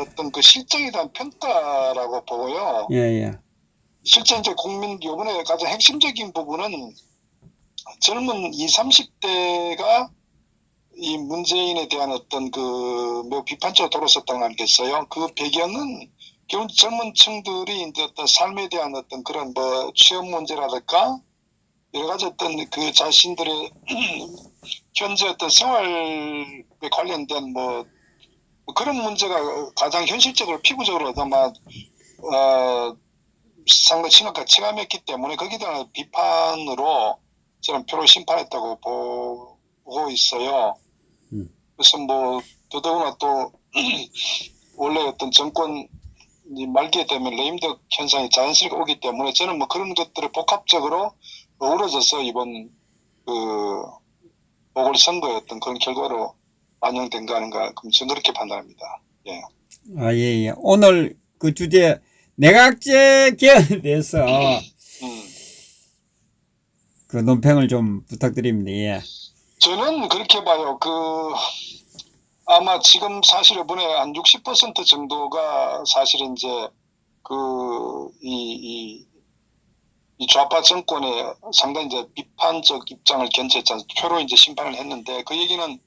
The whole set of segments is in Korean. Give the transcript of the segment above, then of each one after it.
어떤 그 실정에 대한 평가라고 보고요. 예, 예. 실제 이제 국민 요번에 가장 핵심적인 부분은 젊은 20, 30대가 이 문재인에 대한 어떤 그 매우 비판적으로 돌아섰다는 거 아니겠어요? 그 배경은 결국 젊은 층들이 이제 어떤 삶에 대한 어떤 그런 뭐 취업 문제라든가 여러 가지 어떤 그 자신들의 현재 어떤 생활에 관련된 뭐 그런 문제가 가장 현실적으로 피부적으로 아마 상당히 심각하게 체감했기 때문에 거기에 대한 비판으로 저는 표를 심판했다고 보고 있어요. 그래서 뭐 더더구나 또 원래 어떤 정권 말기에 되면 레임덕 현상이 자연스럽게 오기 때문에 저는 뭐 그런 것들을 복합적으로 어우러져서 이번 그 보궐선거의 어떤 그런 결과로 반영된 거 아닌가 저는 그렇게 판단합니다. 예. 아, 예, 예. 오늘 그 주제 내각제 개헌에 대해서 그 논평을 좀 부탁드립니다. 예. 저는 그렇게 봐요. 아마 지금 사실 이번에 한 60% 정도가 사실은 이제 이 좌파 정권에 상당히 이제 비판적 입장을 견지했잖아요. 표로 이제 심판을 했는데 그 얘기는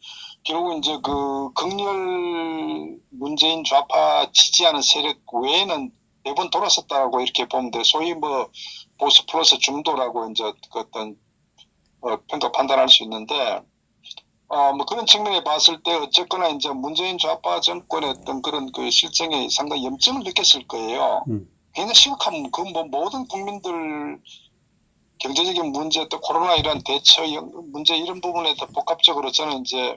결국 이제 그 극렬 문재인 좌파 지지하는 세력 외에는 매번 돌아섰다고 이렇게 보면 돼. 소위 뭐 보수 플러스 중도라고 이제 그 어떤 평가 판단할 수 있는데 뭐 그런 측면에 봤을 때 어쨌거나 이제 문재인 좌파 정권의 어떤 그런 그 실정에 상당히 염증을 느꼈을 거예요. 굉장히 심각한 그 뭐 모든 국민들 경제적인 문제 또 코로나 이런 대처 문제 이런 부분에 더 복합적으로 저는 이제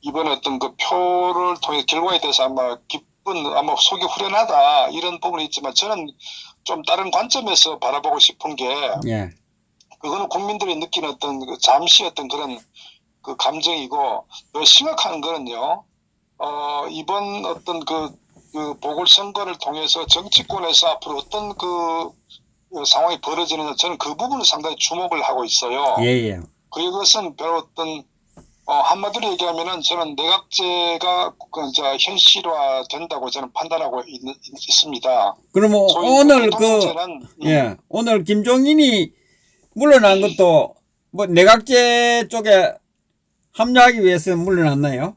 이번 어떤 그 표를 통해 결과에 대해서 아마 속이 후련하다 이런 부분이 있지만 저는 좀 다른 관점에서 바라보고 싶은 게 예. 그거는 국민들이 느끼는 어떤 그 잠시 어떤 그런 그 감정이고 더 심각한 거는요. 이번 어떤 그 보궐선거를 통해서 정치권에서 앞으로 어떤 그 상황이 벌어지느냐 저는 그 부분을 상당히 주목을 하고 있어요. 예, 예. 그것은 별로 어떤 한마디로 얘기하면은 저는 내각제가 이제 현실화 된다고 저는 판단하고 있습니다. 그러면 오늘 오늘 김종인이 물러난 것도 뭐 내각제 쪽에 합류하기 위해서 물러났나요?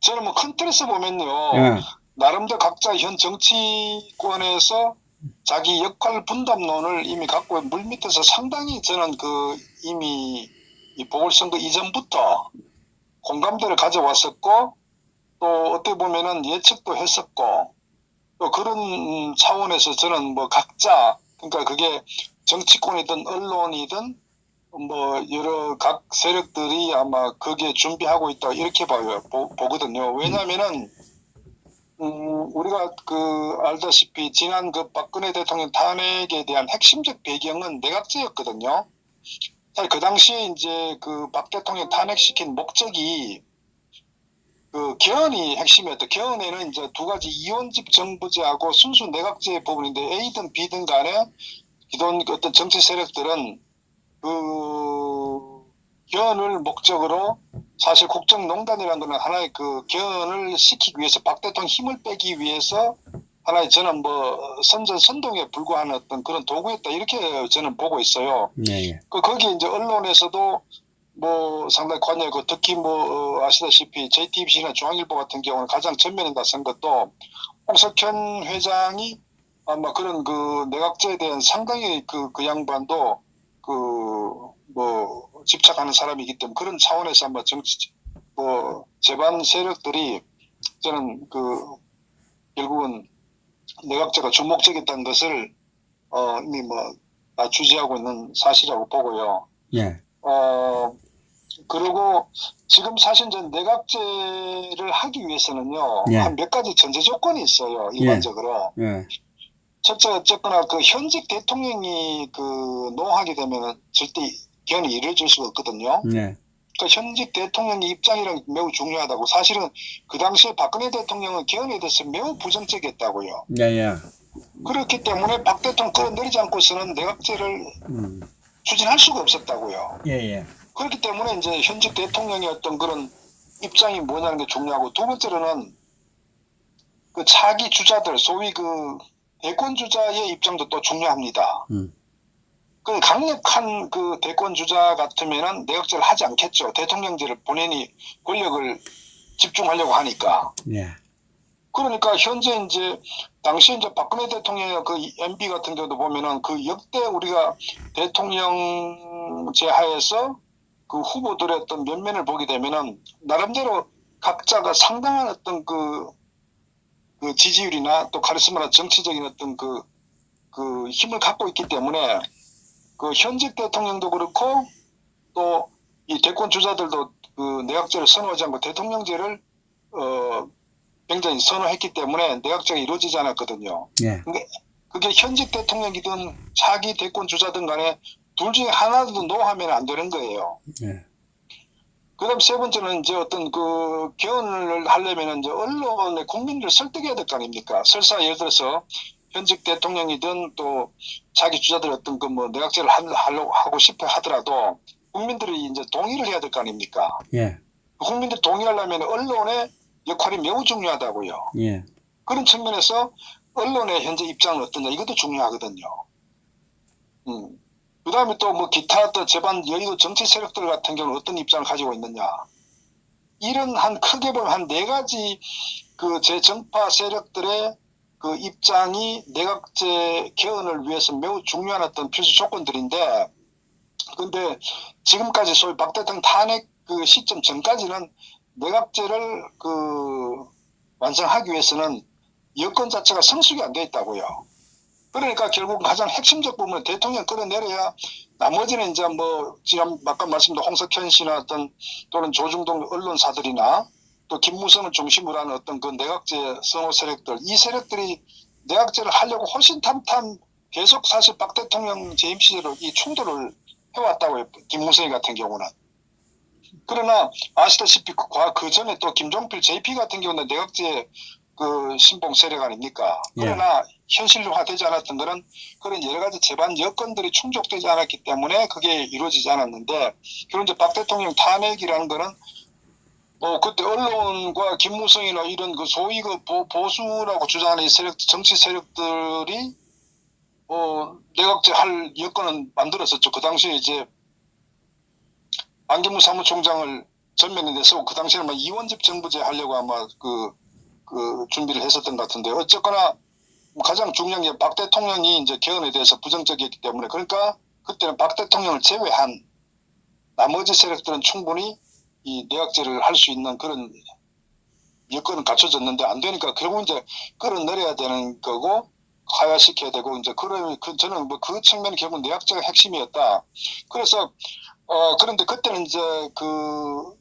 저는 뭐 큰 틀에서 보면요. 예. 나름대로 각자 현 정치권에서 자기 역할 분담론을 이미 갖고 물밑에서 상당히 저는 이미 이 보궐선거 이전부터 공감대를 가져왔었고 또 어떻게 보면은 예측도 했었고 또 그런 차원에서 저는 뭐 각자 그러니까 그게 정치권이든 언론이든 뭐 여러 각 세력들이 아마 거기에 준비하고 있다 이렇게 보거든요. 왜냐하면은 우리가 알다시피 지난 박근혜 대통령 탄핵에 대한 핵심적 배경은 내각제였거든요. 사실 그 당시에 이제 박 대통령 탄핵시킨 목적이 개헌이 핵심이었다. 개헌에는 이제 두 가지 이원집 정부제하고 순수 내각제 부분인데 A든 B든 간에 기존 어떤 정치 세력들은 개헌을 목적으로 사실 국정농단이라는 거는 하나의 개헌을 시키기 위해서 박 대통령 힘을 빼기 위해서 하나의 저는 뭐 선전선동에 불과한 어떤 그런 도구였다 이렇게 저는 보고 있어요. 네. 거기에 이제 언론에서도 뭐 상당히 관여하고 특히 뭐 아시다시피 JTBC나 중앙일보 같은 경우는 가장 전면에 나선 것도 홍석현 회장이 아마 그런 내각제에 대한 상당히 그 양반도 뭐 집착하는 사람이기 때문에 그런 차원에서 아마 제반 세력들이 저는 결국은 내각제가 주목적이었다는 것을 이미 뭐 다 주지하고 있는 사실이라고 보고요. 예. 그리고 지금 사실 이제 내각제를 하기 위해서는요. 예. 한 몇 가지 전제 조건이 있어요. 일반적으로. 예. 첫째 어쨌거나 현직 대통령이 노하게 되면 절대 개헌이 이루어질 수가 없거든요. 네. 현직 대통령의 입장이랑 매우 중요하다고. 사실은 그 당시에 박근혜 대통령은 개헌에 대해서 매우 부정적이었다고요. 예, 예. 그렇기 때문에 박 대통령 끌어내리지 않고서는 내각제를 추진할 수가 없었다고요. 예, 예. 그렇기 때문에 이제 현직 대통령의 어떤 그런 입장이 뭐냐는 게 중요하고, 두 번째로는 그 차기 주자들, 소위 그 대권 주자의 입장도 또 중요합니다. 그 강력한 그 대권 주자 같으면은 내각제를 하지 않겠죠. 대통령제를 본인이 권력을 집중하려고 하니까. 예. 그러니까 현재 이제 당시 이제 박근혜 대통령의 그 MB 같은 경우도 보면은 그 역대 우리가 대통령제 하에서 그 후보들의 어떤 면면을 보게 되면은 나름대로 각자가 상당한 어떤 그 지지율이나 또 카리스마나 정치적인 어떤 그 힘을 갖고 있기 때문에 그 현직 대통령도 그렇고 또 이 대권 주자들도 그 내각제를 선호하지 않고 대통령제를 굉장히 선호했기 때문에 내각제가 이루어지지 않았거든요. 예. 그게 현직 대통령이든 차기 대권 주자든 간에 둘 중에 하나도 노하면 안 되는 거예요. 예. 그 다음 세 번째는 이제 어떤 그 개헌을 하려면 이제 언론의 국민들을 설득해야 될 거 아닙니까? 설사 예를 들어서 현직 대통령이든 또 자기 주자들 어떤 그 뭐 내각제를 하려고 하고 싶어 하더라도 국민들이 이제 동의를 해야 될 거 아닙니까? 예. 국민들이 동의하려면 언론의 역할이 매우 중요하다고요. 예. 그런 측면에서 언론의 현재 입장은 어떠냐 이것도 중요하거든요. 그 다음에 또 뭐 기타 또 제반 여의도 정치 세력들 같은 경우는 어떤 입장을 가지고 있느냐. 이런 한 크게 보면 한 네 가지 그 제정파 세력들의 그 입장이 내각제 개헌을 위해서 매우 중요한 어떤 필수 조건들인데, 근데 지금까지 소위 박 대통령 탄핵 그 시점 전까지는 내각제를 그 완성하기 위해서는 여건 자체가 성숙이 안 돼 있다고요. 그러니까 결국 가장 핵심적 부분은 대통령 끌어내려야 나머지는 이제 뭐 지난 아까 말씀드린 홍석현 씨나 어떤 또는 조중동 언론사들이나 또 김무성을 중심으로 하는 어떤 그 내각제 선호 세력들, 이 세력들이 내각제를 하려고 호신탐탐 계속 사실 박 대통령 재임 시절로 이 충돌을 해왔다고요. 김무성이 같은 경우는. 그러나 아시다시피 그 전에 또 김종필 JP 같은 경우는 내각제 그 신봉 세력 아닙니까? 그러나 현실화되지 않았던 거는 그런 여러 가지 제반 여건들이 충족되지 않았기 때문에 그게 이루어지지 않았는데, 결국 이제 박 대통령 탄핵이라는 거는 그때 언론과 김무성이나 이런 그 소위 그 보수라고 주장하는 이 세력, 정치 세력들이 내각제 할 여건은 만들었었죠. 그 당시에 이제 안경무 사무총장을 전면에 내서 그 당시에는 막 이원집 정부제 하려고 아마 그 준비를 했었던 것 같은데, 어쨌거나 가장 중요한 게 박 대통령이 이제 개헌에 대해서 부정적이었기 때문에, 그러니까 그때는 박 대통령을 제외한 나머지 세력들은 충분히 이 내각제를 할 수 있는 그런 여건은 갖춰졌는데 안 되니까 결국 이제 끌어내려야 되는 거고 하야시켜야 되고, 이제 저는 뭐 그 측면이 결국 내각제가 핵심이었다. 그래서 그런데 그때는 이제 그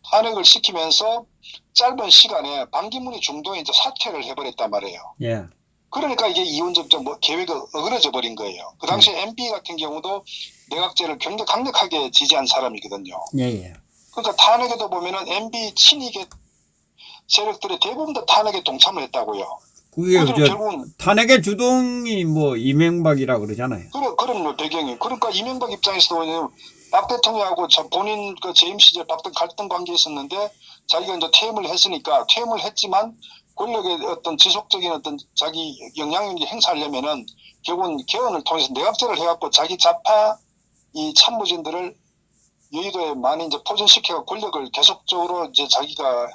탄핵을 시키면서 짧은 시간에 반기문이 중도에 이제 사퇴를 해버렸단 말이에요. 예. 그러니까 이게 이원적 뭐 계획이 어그러져 버린 거예요. 그 당시에 MB 같은 경우도 내각제를 굉장히 강력하게 지지한 사람이거든요. 예. 그러니까 탄핵에도 보면은 MB 친이계 세력들이 대부분 다 탄핵에 동참을 했다고요. 그게 결국은 탄핵의 주동이 뭐 이명박이라 그러잖아요. 그런 배경이. 그러니까 이명박 입장에서도 박 대통령하고 본인 그 재임 시절 갈등 관계에 있었는데 자기가 이제 퇴임을 했으니까 퇴임을 했지만 권력의 어떤 지속적인 어떤 자기 영향력을 행사하려면은 결국은 개헌을 통해서 내각제를 해갖고 자기 좌파 이 참모진들을 여의도에 많이 이제 포진시켜 권력을 계속적으로 이제 자기가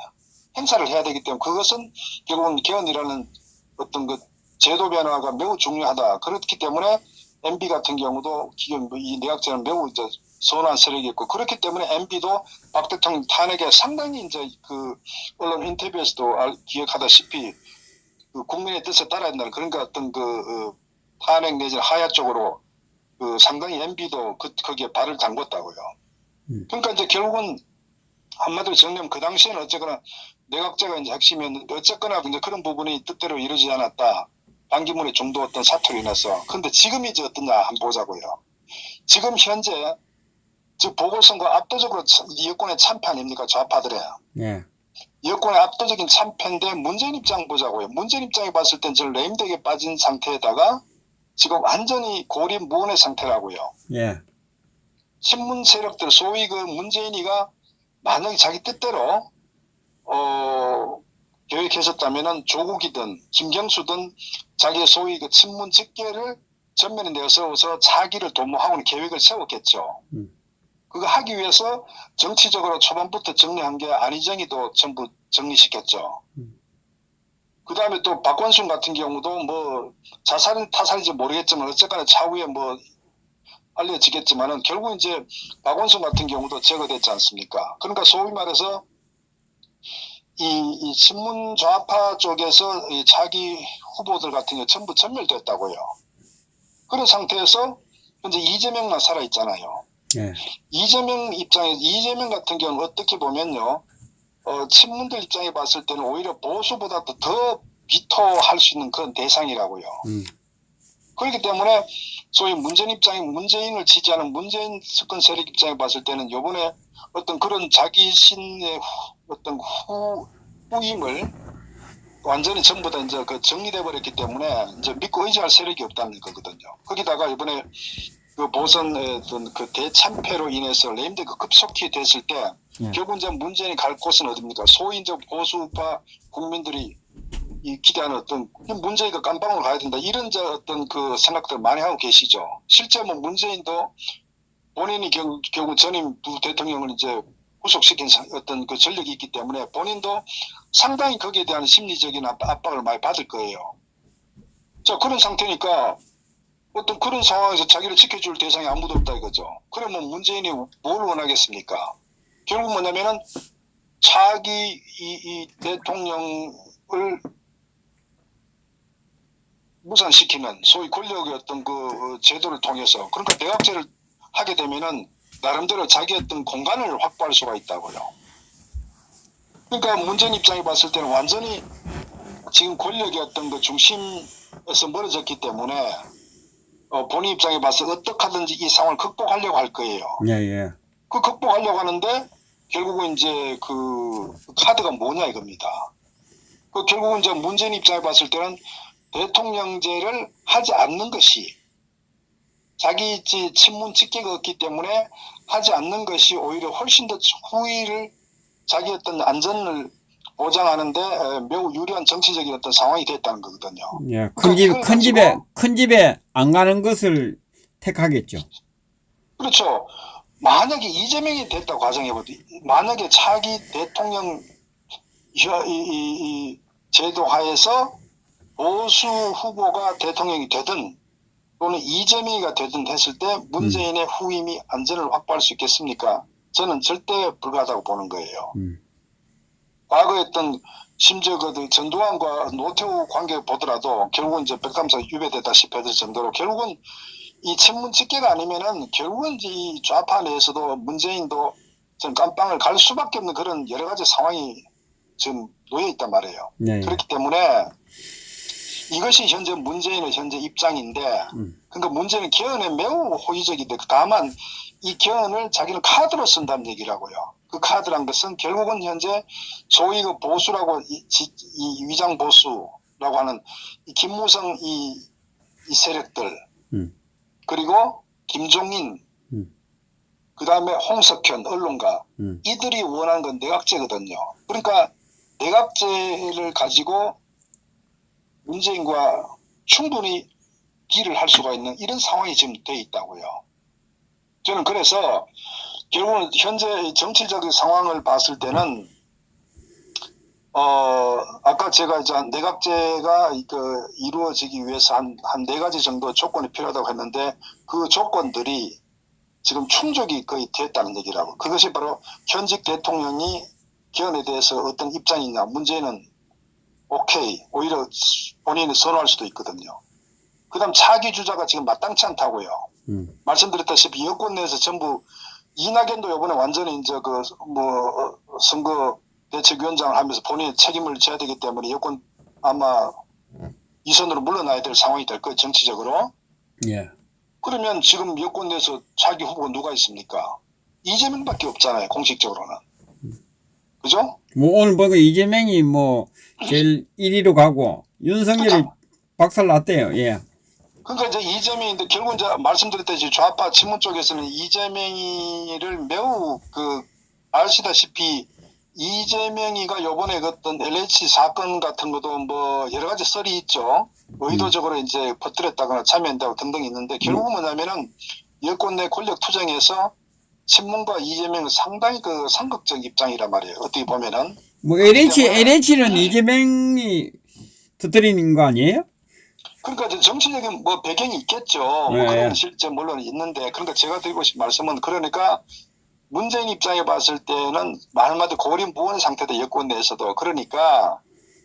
행사를 해야 되기 때문에 그것은 결국은 개헌이라는 어떤 그 제도 변화가 매우 중요하다. 그렇기 때문에 MB 같은 경우도 기존 이 내각제는 매우 이제 선호한 세력이 있고, 그렇기 때문에 MB도 박 대통령 탄핵에 상당히 이제 그 언론 인터뷰에서도 기억하다시피 그 국민의 뜻에 따라야 한다는, 그러니까 어떤 그 탄핵 내지 하야 쪽으로 그 상당히 MB도 거기에 발을 담궜다고요. 그러니까 이제 결국은 한마디로 정리하면 그 당시에는 어쨌거나 내각제가 이제 핵심이었는데 어쨌거나 이제 그런 부분이 뜻대로 이루어지지 않았다. 반기문의 중도 어떤 사투로 인해서. 근데 지금이 이제 어떠냐 한번 보자고요. 지금 현재 즉 보궐선거 압도적으로 여권의 참패 아닙니까? 좌파들의. 예. 여권의 압도적인 참패인데 문재인 입장 보자고요. 문재인 입장에 봤을 땐 지금 레임덕에 빠진 상태에다가 지금 완전히 고립무원의 상태라고요. 예. 친문 세력들 소위 그 문재인이가 만약에 자기 뜻대로 계획했었다면은 조국이든 김경수든 자기의 소위 그 친문 직계를 전면에 내세워서 차기를 도모하고는 계획을 세웠겠죠. 그거 하기 위해서 정치적으로 초반부터 정리한 게 안희정이도 전부 정리시켰죠. 그 다음에 또 박원순 같은 경우도 뭐 자살 타살인지 모르겠지만 어쨌거나 차후에 뭐 알려지겠지만은 결국 이제 박원순 같은 경우도 제거됐지 않습니까? 그러니까 소위 말해서 이 친문 좌파 쪽에서 이 차기 후보들 같은 게 전부 전멸됐다고요. 그런 상태에서 현재 이재명만 살아 있잖아요. 예. 이재명 입장에서 이재명 같은 경우는 어떻게 보면요, 친문들 입장에 봤을 때는 오히려 보수보다도 더 비토할 수 있는 그런 대상이라고요. 그렇기 때문에 소위 문재인 입장에 문재인을 지지하는 문재인 집권 세력 입장에 봤을 때는 요번에 어떤 그런 자기 신의 어떤 후임을 완전히 전부 다 이제 그 정리돼 버렸기 때문에 이제 믿고 의지할 세력이 없다는 거거든요. 거기다가 이번에 그 보선의 어떤 그 대참패로 인해서 레임드가 급속히 됐을 때 결국 이제 문재인이 갈 곳은 어딥니까? 소위 이제 보수파 국민들이 이 기대하는 어떤 문재인이가 깜빵으로 가야 된다 이런 저 어떤 그 생각들 많이 하고 계시죠. 실제 뭐 문재인도 본인이 결국 전임 두 대통령을 이제 후속시킨 어떤 그 전력이 있기 때문에 본인도 상당히 거기에 대한 심리적인 압박을 많이 받을 거예요. 자, 그런 상태니까 어떤 그런 상황에서 자기를 지켜줄 대상이 아무도 없다 이거죠. 그러면 문재인이 뭘 원하겠습니까? 결국 뭐냐면은 차기 이 대통령을 무산시키는 소위 권력의 어떤 그 제도를 통해서 그러니까 내각제를 하게 되면은 나름대로 자기 어떤 공간을 확보할 수가 있다고요. 그러니까 문재인 입장에 봤을 때는 완전히 지금 권력의 어떤 그 중심에서 멀어졌기 때문에 본인 입장에 봐서 어떻게 하든지 이 상황을 극복하려고 할 거예요. 예, 예. 그 극복하려고 하는데 결국은 이제 그 카드가 뭐냐 이겁니다. 그 결국은 이제 문재인 입장에 봤을 때는 대통령제를 하지 않는 것이 자기 친문 직계가 없기 때문에 하지 않는 것이 오히려 훨씬 더 후위를 자기 어떤 안전을 보장하는데 매우 유리한 정치적인 어떤 상황이 됐다는 거거든요. 예. 큰 집에 안 가는 것을 택하겠죠. 그렇죠. 만약에 이재명이 됐다고 가정해보도 만약에 차기 대통령 이 제도 하에서 보수 후보가 대통령이 되든 또는 이재명이가 되든 했을 때 문재인의 후임이 안전을 확보할 수 있겠습니까? 저는 절대 불가하다고 보는 거예요. 과거에 했던 심지어 그 전두환과 노태우 관계 보더라도 결국은 이제 백담사 유배되다시피 했을 정도로 결국은 이 친문 직계가 아니면은 결국은 이제 이 좌파 내에서도 문재인도 좀 깜빵을 갈 수밖에 없는 그런 여러 가지 상황이 지금 놓여 있단 말이에요. 네. 그렇기 때문에 이것이 현재 문재인의 현재 입장인데, 그러니까 문재인은 개헌에 매우 호의적인데 다만 이 개헌을 자기는 카드로 쓴다는 얘기라고요. 그 카드란 것은 결국은 현재 소위 그 보수라고 이 위장 보수라고 하는 이 김무성 이 세력들 그리고 김종인 그 다음에 홍석현 언론가 이들이 원하는 건 내각제거든요. 그러니까 내각제를 가지고 문재인과 충분히 딜을 할 수가 있는 이런 상황이 지금 돼 있다고요. 저는 그래서 결국은 현재 정치적인 상황을 봤을 때는 아까 제가 이제 내각제가 그 이루어지기 위해서 한 네 가지 정도 조건이 필요하다고 했는데 그 조건들이 지금 충족이 거의 됐다는 얘기라고. 그것이 바로 현직 대통령이 개헌에 대해서 어떤 입장이냐. 문제는 오케이. 오히려 본인이 선호할 수도 있거든요. 그 다음 차기 주자가 지금 마땅치 않다고요. 말씀드렸다시피 여권 내에서 전부 이낙연도 이번에 완전히 이제 그 뭐 선거 대책위원장을 하면서 본인이 책임을 져야 되기 때문에 여권 아마 이선으로 물러나야 될 상황이 될 거예요. 정치적으로. 예. 그러면 지금 여권 내에서 차기 후보가 누가 있습니까? 이재명밖에 없잖아요. 공식적으로는. 그죠? 뭐 오늘 보고 이재명이 뭐 제일 1위로 가고 윤석열이 그러니까. 박살 났대요. 예. 그러니까 이제 이재명인데 결국 이제 말씀드렸듯이 좌파 친문 쪽에서는 이재명이를 매우 그 아시다시피 이재명이가 요번에 그 어떤 LH 사건 같은 것도 뭐 여러 가지 썰이 있죠. 의도적으로 이제 퍼뜨렸다거나 참여한다고 등등 있는데 결국은 뭐냐면은 여권 내 권력 투쟁에서 친문과 이재명은 상당히 그 상극적 입장이란 말이에요. 어떻게 보면은. 뭐 그렇기 때문에 LH는 이재명이 터뜨리는 거 아니에요? 그러니까 이제 정치적인 뭐 배경이 있겠죠. 뭐 네. 그런 실제 물론 있는데 그러니까 제가 드리고 싶은 말씀은 그러니까 문재인 입장에 봤을 때는 말 한마디로 고립무원 상태다 여권 내에서도. 그러니까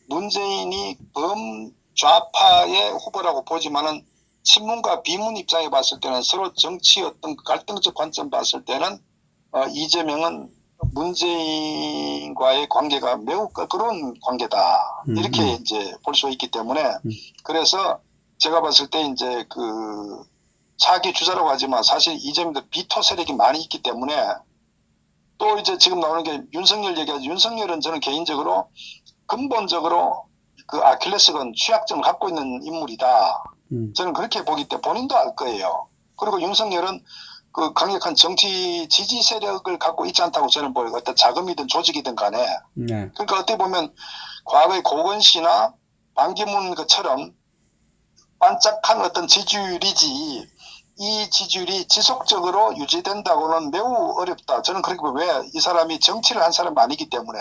문재인이 범좌파의 후보라고 보지만은 친문과 비문 입장에 봤을 때는 서로 정치 어떤 갈등적 관점 봤을 때는 이재명은 문재인과의 관계가 매우 껄끄러운 관계다. 이렇게 이제 볼 수 있기 때문에 그래서 제가 봤을 때 이제 그 차기 주자라고 하지만 사실 이재명도 비토 세력이 많이 있기 때문에 또 이제 지금 나오는 게 윤석열 얘기하죠. 윤석열은 저는 개인적으로 근본적으로 그 아킬레스건 취약점을 갖고 있는 인물이다. 저는 그렇게 보기 때문에 본인도 알 거예요. 그리고 윤석열은 그 강력한 정치 지지 세력을 갖고 있지 않다고 저는 보여요. 어떤 자금이든 조직이든 간에. 네. 그러니까 어떻게 보면 과거의 고건 씨나 반기문 것처럼 반짝한 어떤 지지율이지 이 지지율이 지속적으로 유지된다고는 매우 어렵다. 저는 그렇게 봐요. 왜? 이 사람이 정치를 한 사람이 아니기 때문에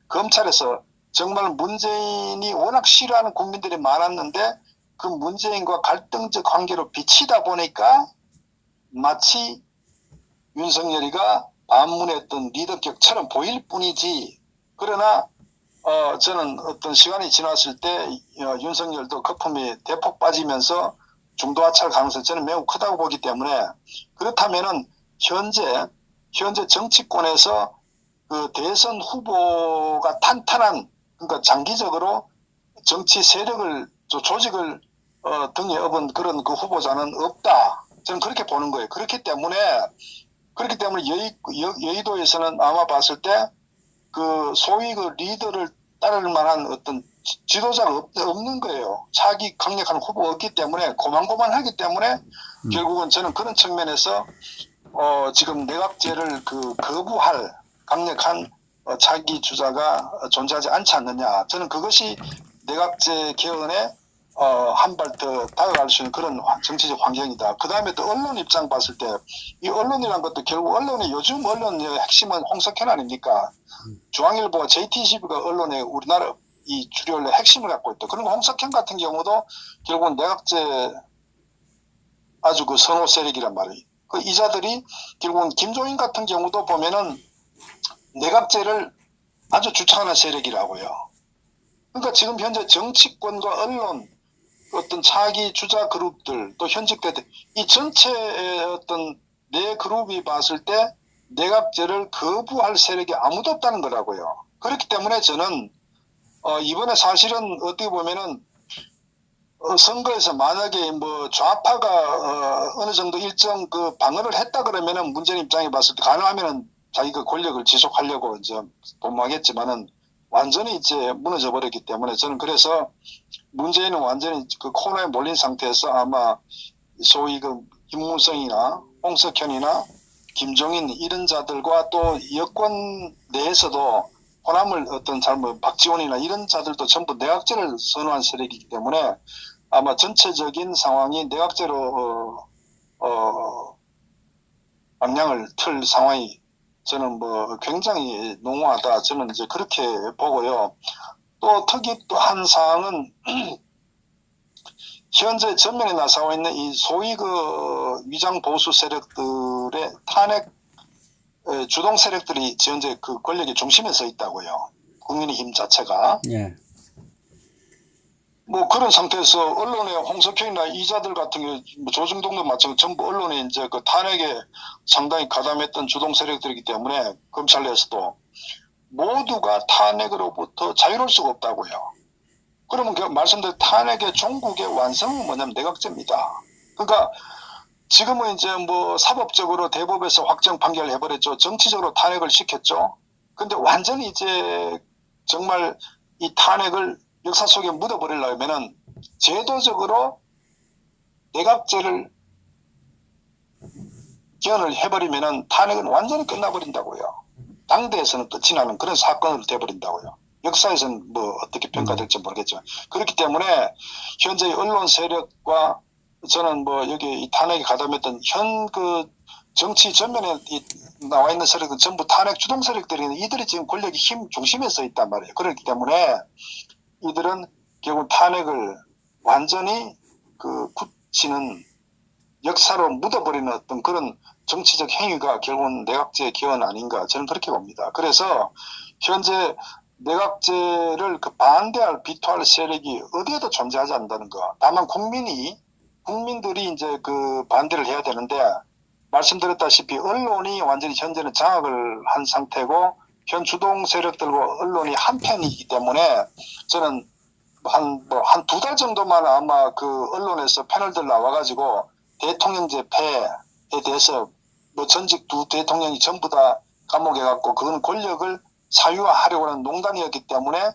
검찰에서 정말 문재인이 워낙 싫어하는 국민들이 많았는데 그 문재인과 갈등적 관계로 비치다 보니까 마치 윤석열이가 반문했던 리더격처럼 보일 뿐이지. 그러나 저는 어떤 시간이 지났을 때 윤석열도 거품이 대폭 빠지면서 중도 하차할 가능성이 저는 매우 크다고 보기 때문에 그렇다면은 현재 정치권에서 그 대선 후보가 탄탄한 그러니까 장기적으로 정치 세력을 조직을 등에 업은 그런 그 후보자는 없다. 저는 그렇게 보는 거예요. 그렇기 때문에 여의도에서는 아마 봤을 때 그 소위 그 리더를 따를 만한 어떤 지도자가 없는 거예요. 차기 강력한 후보가 없기 때문에 고만고만하기 때문에 결국은 저는 그런 측면에서 지금 내각제를 거부할 강력한 차기 주자가 존재하지 않지 않느냐. 저는 그것이 내각제 개헌에 한 발 더 다가갈 수 있는 그런 정치적 환경이다. 그 다음에 또 언론 입장 봤을 때 이 언론이란 것도 결국 언론의 요즘 언론의 핵심은 홍석현 아닙니까? 중앙일보와 JTBC가 언론의 우리나라 이 주류 언론의 핵심을 갖고 있다. 그리고 홍석현 같은 경우도 결국은 내각제 아주 그 선호 세력이란 말이에요. 그 이자들이 결국은 김종인 같은 경우도 보면은 내각제를 아주 주창하는 세력이라고요. 그러니까 지금 현재 정치권과 언론 어떤 차기 주자 그룹들 또 현직 때 이 전체의 어떤 내 그룹이 봤을 때 내각제를 거부할 세력이 아무도 없다는 거라고요. 그렇기 때문에 저는 이번에 사실은 어떻게 보면은 선거에서 만약에 뭐 좌파가 어느 정도 일정 그 방어를 했다 그러면은 문재인 입장에 봤을 때 가능하면은 자기가 권력을 지속하려고 이제 도모하겠지만은 완전히 이제 무너져 버렸기 때문에 저는 그래서 문재인은 완전히 그 코너에 몰린 상태에서 아마 소위 그 김무성이나 홍석현이나 김종인 이런 자들과 또 여권 내에서도 호남을 어떤 잘못 박지원이나 이런 자들도 전부 내각제를 선호한 세력이기 때문에 아마 전체적인 상황이 내각제로 방향을 틀 상황이 저는 뭐 굉장히 농후하다. 저는 이제 그렇게 보고요. 또 특히 또 한 사항은 현재 전면에 나서고 있는 이 소위 그 위장 보수 세력들의 탄핵 주동 세력들이 현재 그 권력의 중심에 서 있다고요. 국민의힘 자체가. 예. 뭐 그런 상태에서 언론의 홍석현이나 이자들 같은 경우 뭐 조중동도 마찬가지로 전부 언론에 이제 그 탄핵에 상당히 가담했던 주동 세력들이기 때문에 검찰 내에서도 모두가 탄핵으로부터 자유로울 수가 없다고요. 그러면 그 말씀드린 탄핵의 종국의 완성은 뭐냐면 내각제입니다. 그러니까 지금은 이제 뭐 사법적으로 대법에서 확정 판결을 해버렸죠. 정치적으로 탄핵을 시켰죠. 근데 완전히 이제 정말 이 탄핵을 역사 속에 묻어버리려면은 제도적으로 내각제를 개헌을 해버리면은 탄핵은 완전히 끝나버린다고요. 당대에서는 끝이 나는 그런 사건으로 돼버린다고요. 역사에서는 뭐 어떻게 평가될지 모르겠지만 그렇기 때문에 현재 언론 세력과 저는 뭐 여기 이 탄핵에 가담했던 현 그 정치 전면에 나와 있는 세력은 전부 탄핵 주동 세력들이 이들이 지금 권력의 힘 중심에 서 있단 말이에요. 그렇기 때문에 이들은 결국 탄핵을 완전히 그 굳히는 역사로 묻어버리는 어떤 그런 정치적 행위가 결국은 내각제 기원 아닌가 저는 그렇게 봅니다. 그래서 현재 내각제를 그 반대할 비토할 세력이 어디에도 존재하지 않는다는 거. 다만 국민들이 이제 그 반대를 해야 되는데 말씀드렸다시피 언론이 완전히 현재는 장악을 한 상태고 현 주동 세력들과 언론이 한편이기 때문에 저는 한 두 달 정도만 아마 그 언론에서 패널들 나와가지고 대통령제 폐에 대해서 뭐 전직 두 대통령이 전부 다 감옥에 갔고 그건 권력을 사유화하려고 하는 농단이었기 때문에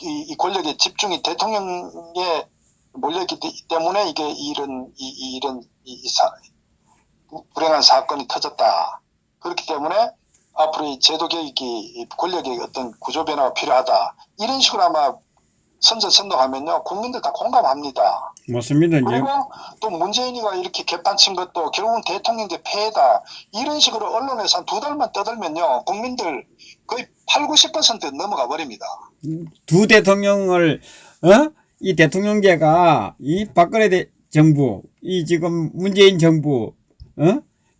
이 권력의 집중이 대통령에 몰렸기 때문에 이게 이런 불행한 사건이 터졌다. 그렇기 때문에 앞으로 이 제도 개혁이 권력의 어떤 구조 변화가 필요하다. 이런 식으로 아마 선전선동하면요 국민들 다 공감합니다. 맞습니다. 그리고 또 문재인이가 이렇게 개판친 것도 결국은 대통령제 폐해다. 이런 식으로 언론에서 한 두 달만 떠들면요 국민들 거의 80~90% 넘어가 버립니다. 두 대통령을 이 대통령제가 이 박근혜 정부, 이 지금 문재인 정부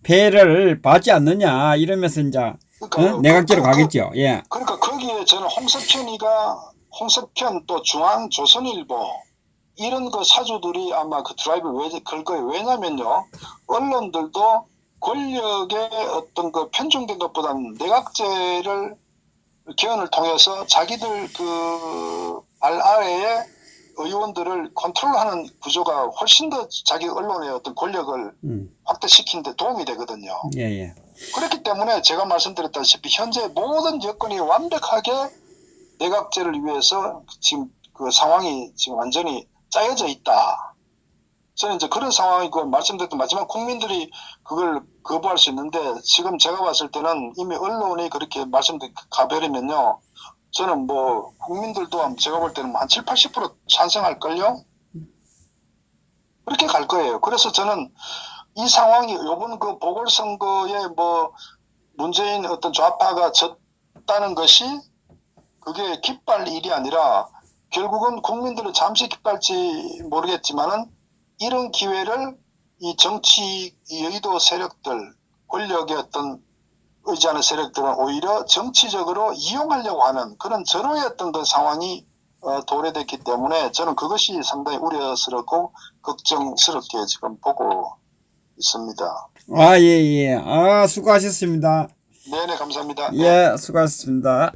폐해를 받지 않느냐 이러면서 이제 그러니까 내각제로 가겠죠. 예. 그러니까 거기에 저는 홍석편 또 중앙조선일보 이런 그 사주들이 아마 그 드라이브를 걸 거예요. 왜냐면요 언론들도 권력의 어떤 그 편중된 것보다는 내각제를 개헌을 통해서 자기들 그 발 아래에 의원들을 컨트롤하는 구조가 훨씬 더 자기 언론의 어떤 권력을 확대시키는 데 도움이 되거든요. 예. 그렇기 때문에 제가 말씀드렸다시피 현재 모든 여건이 완벽하게 내각제를 위해서 지금 그 상황이 지금 완전히 짜여져 있다. 저는 이제 그런 상황이고 말씀드렸던 마지막 국민들이 그걸 거부할 수 있는데 지금 제가 봤을 때는 이미 언론이 그렇게 가버리면요. 저는 뭐 국민들도 제가 볼 때는 한 70~80% 찬성할걸요? 그렇게 갈 거예요. 그래서 저는 이 상황이 요번 그 보궐선거에 뭐 문재인 어떤 좌파가 졌다는 것이 그게 기뻐할 일이 아니라 결국은 국민들은 잠시 기뻐할지 모르겠지만은 이런 기회를 이 정치 여의도 세력들 권력의 어떤 의지하는 세력들은 오히려 정치적으로 이용하려고 하는 그런 절호의 어떤 그 상황이 도래됐기 때문에 저는 그것이 상당히 우려스럽고 걱정스럽게 지금 보고 있습니다. 예. 수고하셨습니다. 네네 감사합니다. 예, 수고하셨습니다.